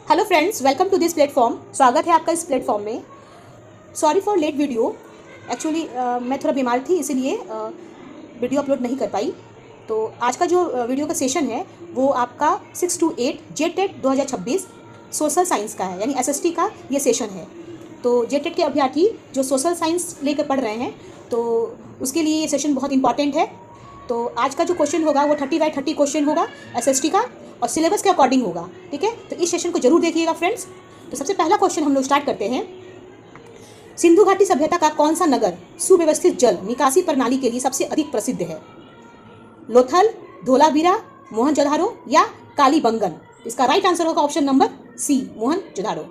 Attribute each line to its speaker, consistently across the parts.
Speaker 1: Hello friends, welcome to this platform. स्वागत है आपका इस प्लेटफॉर्म में। Sorry for late video. Actually मैं थोड़ा बीमार थी, इसीलिए वीडियो अपलोड नहीं कर पाई। तो आज का जो वीडियो का सेशन है वो आपका 6 to 8 जेटेट 2026 सोशल साइंस का है, यानी एसएसटी का ये सेशन है। तो जेटेट के अभ्यर्थी जो सोशल साइंस लेकर पढ़ रहे हैं तो उसके लिए ये सेशन बहुत इंपॉर्टेंट है। तो आज का जो क्वेश्चन होगा वो 30/30 क्वेश्चन होगा एसएसटी का, और सिलेबस के अकॉर्डिंग होगा। ठीक है, तो इस सेशन को जरूर देखिएगा फ्रेंड्स। तो सबसे पहला क्वेश्चन हम लोग स्टार्ट करते हैं। सिंधु घाटी सभ्यता का कौन सा नगर सुव्यवस्थित जल निकासी प्रणाली के लिए सबसे अधिक प्रसिद्ध है? लोथल, धोलावीरा, मोहनजोदाड़ो या कालीबंगन? इसका राइट आंसर होगा ऑप्शन नंबर सी, मोहनजोदाड़ो।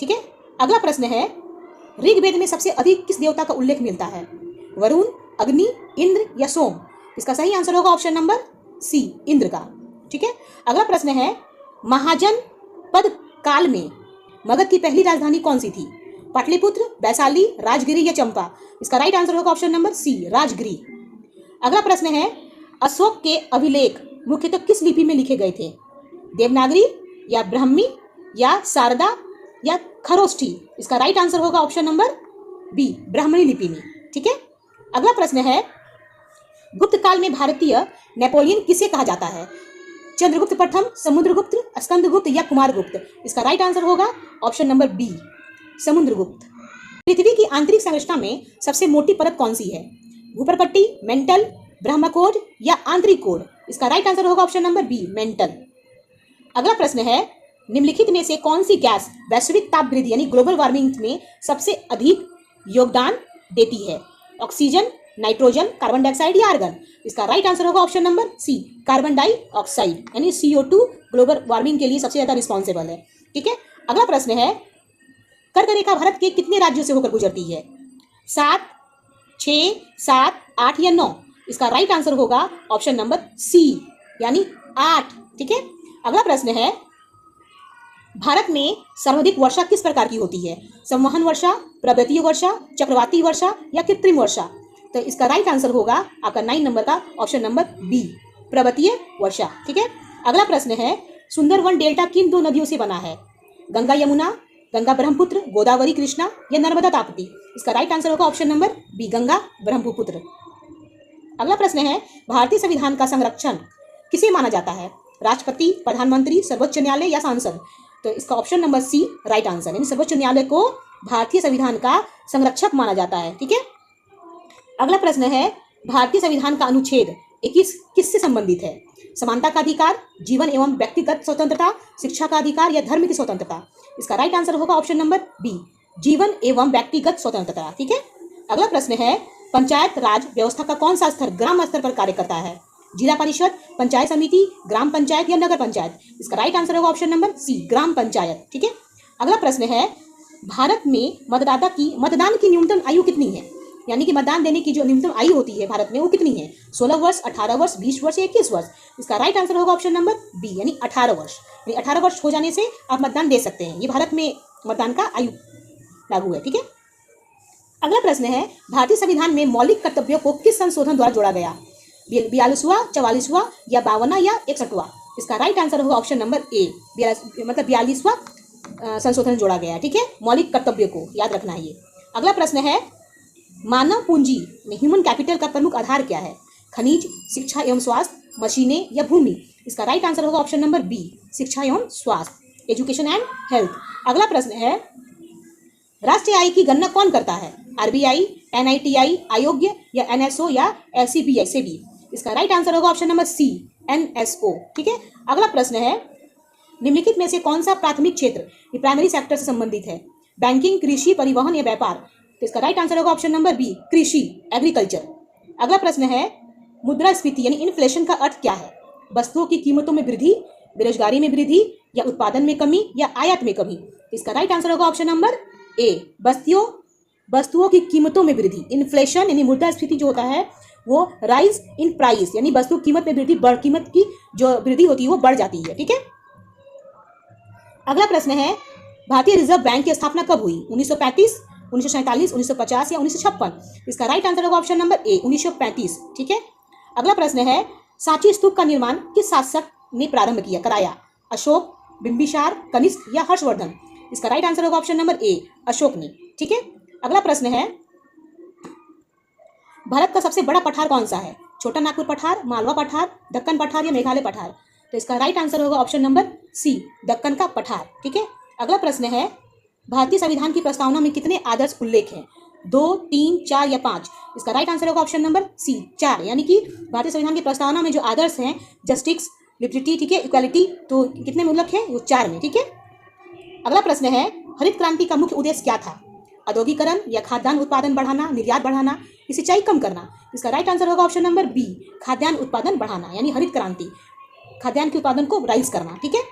Speaker 1: ठीक है, अगला प्रश्न है, ऋग्वेद में सबसे अधिक किस देवता का उल्लेख मिलता है? वरुण, अग्नि, इंद्र या सोम? इसका सही आंसर होगा ऑप्शन नंबर सी, इंद्र का। ठीक है, अगला प्रश्न है, महाजन पद काल में मगध की पहली राजधानी कौन सी थी? पाटलिपुत्र, वैशाली, राजगिरी या चंपा? इसका राइट आंसर होगा ऑप्शन नंबर सी, राजगिरी। अगला प्रश्न है, अशोक के अभिलेख मुख्यतः किस लिपि में लिखे गए थे? देवनागरी या ब्राह्मी या शारदा या खरोष्ठी? इसका राइट आंसर होगा ऑप्शन नंबर बी, ब्राह्मणी लिपि में। ठीक है, अगला प्रश्न है, गुप्त काल में भारतीय नेपोलियन किसे कहा जाता है? चंद्रगुप्त प्रथम, समुद्रगुप्त, स्कंदगुप्त या कुमारगुप्त? इसका राइट आंसर होगा ऑप्शन नंबर बी, समुद्रगुप्त। पृथ्वी की आंतरिक संरचना में सबसे मोटी परत कौन सी है? भूपरपट्टी, मेंटल, ब्रह्मकोड या आंतरिक कोड? इसका राइट आंसर होगा ऑप्शन नंबर बी, मेंटल। अगला प्रश्न है, निम्नलिखित में से कौन सी गैस वैश्विक ताप वृद्धि यानी ग्लोबल वार्मिंग में सबसे अधिक योगदान देती है? ऑक्सीजन, नाइट्रोजन, कार्बन डाइऑक्साइड या आर्गन? इसका राइट आंसर होगा option number C, carbon dioxide यानी CO2 ग्लोबल वार्मिंग के लिए सबसे ज्यादा रिस्पॉन्सिबल है। ठीक है, अगला प्रश्न है, कर्क रेखा भारत के कितने राज्यों से होकर गुजरती है? 7, 6, 7, 8 या 9? इसका राइट आंसर होगा ऑप्शन नंबर सी, यानी 8। ठीक है, अगला प्रश्न है, भारत में सर्वाधिक वर्षा किस प्रकार की होती है? संवहन वर्षा, पर्वतीय वर्षा, चक्रवाती वर्षा या कृत्रिम वर्षा? तो इसका राइट आंसर होगा आपका 9 नंबर का ऑप्शन नंबर बी, पर्वतीय वर्षा। ठीक है, अगला प्रश्न है, सुंदरवन डेल्टा किन 2 नदियों से बना है? गंगा यमुना, गंगा ब्रह्मपुत्र, गोदावरी कृष्णा या नर्मदा ताप्ती? इसका राइट आंसर होगा option number B, Ganga Brahmaputra. अगला प्रश्न है, भारतीय संविधान का संरक्षण किसे माना जाता है? राष्ट्रपति, प्रधानमंत्री, सर्वोच्च न्यायालय या सांसद? तो इसका option number C, right answer, यानी सर्वोच्च न्यायालय को भारतीय संविधान का संरक्षक माना जाता है। ठीक है, अगला प्रश्न है, भारतीय संविधान का अनुच्छेद 21 किससे संबंधित है? समानता का अधिकार, जीवन एवं व्यक्तिगत स्वतंत्रता, शिक्षा का अधिकार या धर्म की स्वतंत्रता? इसका राइट आंसर होगा ऑप्शन नंबर बी, जीवन एवं व्यक्तिगत स्वतंत्रता। ठीक है, अगला प्रश्न है, पंचायत राज व्यवस्था का कौन सा स्तर ग्राम स्तर पर कार्य करता है? जिला परिषद, पंचायत समिति, ग्राम पंचायत या नगर पंचायत? इसका राइट आंसर होगा ऑप्शन नंबर सी, ग्राम पंचायत। ठीक है, अगला प्रश्न है, भारत में मतदान की न्यूनतम आयु कितनी है? यानी कि मतदान देने की जो न्यूनतम आयु होती है भारत में वो कितनी है? 16 वर्ष, 18 वर्ष, 20 वर्ष या 21 वर्ष? इसका राइट आंसर होगा ऑप्शन नंबर बी, यानी 18 वर्ष। यानी 18 वर्ष हो जाने से आप मतदान दे सकते हैं। ये भारत में मतदान का आयु लागू है। ठीक है, अगला प्रश्न है, भारतीय संविधान में मौलिक कर्तव्यों को किस संशोधन द्वारा जोड़ा गया? 42वां, 44वां या 52वां या 61वां? इसका राइट आंसर होगा ऑप्शन नंबर ए, 42वां संशोधन जोड़ा गया। ठीक है, मौलिक कर्तव्य को याद रखना है ये। अगला प्रश्न है, मानव पूंजी में ह्यूमन कैपिटल का प्रमुख आधार क्या है? खनिज, शिक्षा एवं स्वास्थ्य, मशीनें या भूमि? इसका राइट आंसर होगा ऑप्शन नंबर बी, शिक्षा एवं स्वास्थ्य, एजुकेशन एंड हेल्थ। अगला प्रश्न है, राष्ट्रीय आय की गणना कौन करता है? RBI, NITI, आयोग या NSO या LCBI से भी? इसका राइट आंसर होगा ऑप्शन नंबर सी, NSO। ठीक है, अगला प्रश्न है, निम्नलिखित में से कौन सा प्राथमिक क्षेत्र प्राइमरी सेक्टर से संबंधित है? बैंकिंग, कृषि, परिवहन या व्यापार? तो इसका राइट आंसर होगा ऑप्शन नंबर बी, कृषि, एग्रीकल्चर। अगला प्रश्न है, मुद्रास्फीति यानी इन्फ्लेशन का अर्थ क्या है? वस्तुओं की कीमतों में वृद्धि, बेरोजगारी में वृद्धि या उत्पादन में कमी या आयात में कमी? इसका राइट आंसर होगा ऑप्शन नंबर ए, वस्तुओं की कीमतों में वृद्धि। इन्फ्लेशन यानी मुद्रास्फीति जो होता है वो राइज इन प्राइस यानी वस्तु कीमत में वृद्धि, कीमत की जो वृद्धि होती है वो बढ़ जाती है। ठीक है, अगला प्रश्न है, भारतीय रिजर्व बैंक की स्थापना कब हुई? 1935, 1947, 1950 या 1956? इसका राइट आंसर होगा ऑप्शन नंबर ए, 1935। ठीक है, अगला प्रश्न है, सांची स्तूप का निर्माण किस शासक ने प्रारंभ कराया? अशोक, बिंबिसार, कनिष्क या हर्षवर्धन? इसका राइट आंसर होगा ऑप्शन नंबर ए, अशोक ने। ठीक है, अगला प्रश्न है, भारत का सबसे बड़ा पठार कौन सा है? छोटा नागपुर पठार, मालवा पठार, दक्कन पठार या मेघालय पठार? तो इसका राइट आंसर होगा ऑप्शन नंबर सी, दक्कन का पठार। ठीक है, अगला प्रश्न है, भारतीय संविधान की प्रस्तावना में कितने आदर्श उल्लेख हैं? 2, 3, 4 या 5? इसका राइट आंसर होगा ऑप्शन नंबर सी, 4। यानी कि भारतीय संविधान की प्रस्तावना में जो आदर्श हैं, जस्टिस, लिबर्टी, ठीक है, इक्वालिटी, तो कितने में उल्लेख है? वो 4 में। ठीक है, अगला प्रश्न है, हरित क्रांति का मुख्य उद्देश्य क्या था? औद्योगिकरण या खाद्यान्न उत्पादन बढ़ाना, निर्यात बढ़ाना, सिंचाई कम करना? इसका राइट आंसर होगा ऑप्शन नंबर बी, खाद्यान्न उत्पादन बढ़ाना, यानी हरित क्रांति, खाद्यान्न के उत्पादन को राइज करना। ठीक है,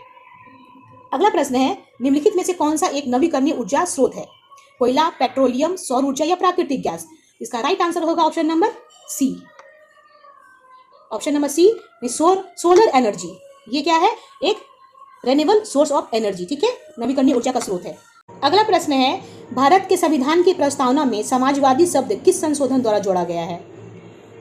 Speaker 1: अगला प्रश्न है, निम्नलिखित में से कौन सा एक नवीकरणीय ऊर्जा स्रोत है? कोयला, पेट्रोलियम, सौर ऊर्जा या प्राकृतिक गैस? इसका राइट आंसर होगा option number C, option number C, solar energy. ये क्या है? एक रिन्यूएबल सोर्स ऑफ एनर्जी। ठीक है, नवीकरणीय ऊर्जा का स्रोत है। अगला प्रश्न है, भारत के संविधान की प्रस्तावना में समाजवादी शब्द किस संशोधन द्वारा जोड़ा गया है?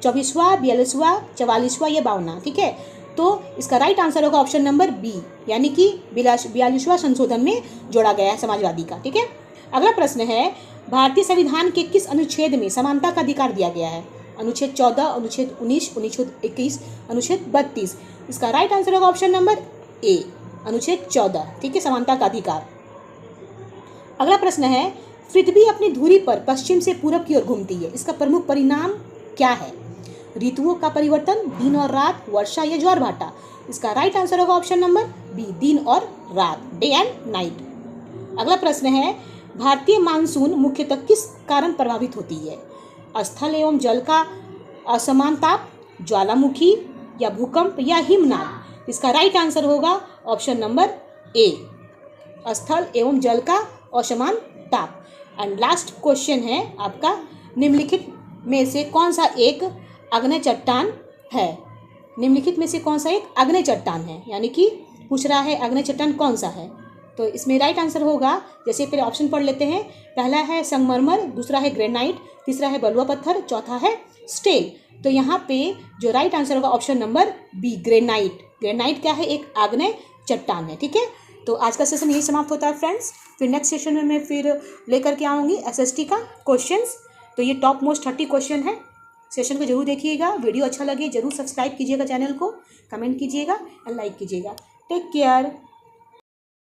Speaker 1: 24वां, 42वां, 44वां या 52वां? ठीक है, तो इसका राइट आंसर होगा ऑप्शन नंबर बी, यानी कि 42वां संशोधन में जोड़ा गया है समाजवादी का। ठीक है, अगला प्रश्न है, भारतीय संविधान के किस अनुच्छेद में समानता का अधिकार दिया गया है? अनुच्छेद 14, अनुच्छेद 19, अनुच्छेद 21, अनुच्छेद 32? इसका राइट आंसर होगा ऑप्शन नंबर ए, अनुच्छेद 14। ठीक है, समानता का अधिकार। अगला प्रश्न है, पृथ्वी अपनी धुरी पर पश्चिम से पूरब की ओर घूमती है, इसका प्रमुख परिणाम क्या है? ऋतुओं का परिवर्तन, दिन और रात, वर्षा या ज्वार भाटा? इसका राइट आंसर होगा ऑप्शन नंबर बी, दिन और रात, डे एंड नाइट। अगला प्रश्न है, भारतीय मानसून मुख्यतः किस कारण प्रभावित होती है? स्थल एवं जल का असमान ताप, ज्वालामुखी या भूकंप या हिमनाद? इसका राइट आंसर होगा ऑप्शन नंबर ए, स्थल एवं जल का असमान ताप। एंड लास्ट क्वेश्चन है आपका, निम्नलिखित में से कौन सा एक आग्नेय चट्टान है? निम्नलिखित में से कौन सा एक आग्नेय चट्टान है, यानी कि पूछ रहा है आग्नेय चट्टान कौन सा है? तो इसमें राइट आंसर होगा, जैसे पहले ऑप्शन पढ़ लेते हैं, पहला है संगमरमर, दूसरा है ग्रेनाइट, तीसरा है बलुआ पत्थर, चौथा है स्टेल। तो यहाँ पे जो राइट आंसर होगा option number B, granite. Granite क्या है? एक आग्नेय चट्टान है। ठीक है, तो आज का सेशन यही समाप्त होता है फ्रेंड्स। फिर नेक्स्ट सेशन में मैं फिर लेकर के आऊँगी एसएसटी का क्वेश्चंस। तो ये टॉप मोस्ट 30 क्वेश्चन है। सेशन को जरूर देखिएगा, वीडियो अच्छा लगे जरूर सब्सक्राइब कीजिएगा चैनल को, कमेंट कीजिएगा और लाइक कीजिएगा। Take care.